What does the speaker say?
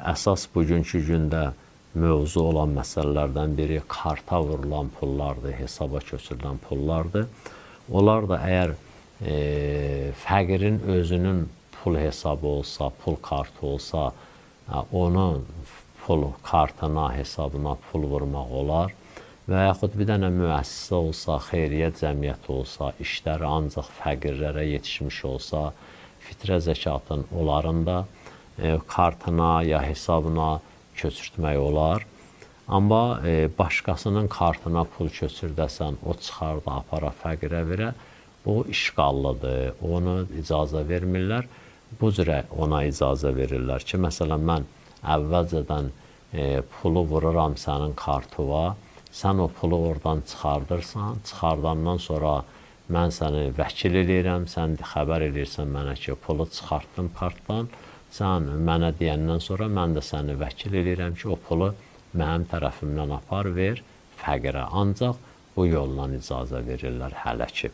əsas bugünkü gündə mövzu olan məsələlərdən biri karta vurulan pullardır, hesaba köçürülən pullardır. Onlar da əgər fəqirin özünün pul hesabı olsa, pul kartı olsa, onun pul kartına, hesabına pul vurmaq olar. Və yaxud bir dənə müəssisə olsa, xeyriyyə cəmiyyəti olsa, işləri ancaq fəqirlərə yetişmiş olsa, fitrə zəkatın onların da kartına ya hesabına köçürtmək olar. Amma başqasının kartına pul köçürdəsən, o çıxarda, apara, fəqirə verə, bu işqallıdır, onu icazə vermirlər. Bu cürə ona icazə verirlər ki, məsələn, mən əvvəlcədən pulu vururam sənin kartıva, sən o pulu oradan çıxardırsan, çıxardandan sonra mən səni vəkil eləyirəm, sən xəbər eləyirsən mənə ki, pulu çıxartdım kartdan, sən mənə deyəndən sonra mən də səni vəkil eləyirəm ki, o pulu mənim tərəfimdən apar, ver fəqirə. Ancaq bu yolla icazə verirlər hələ ki.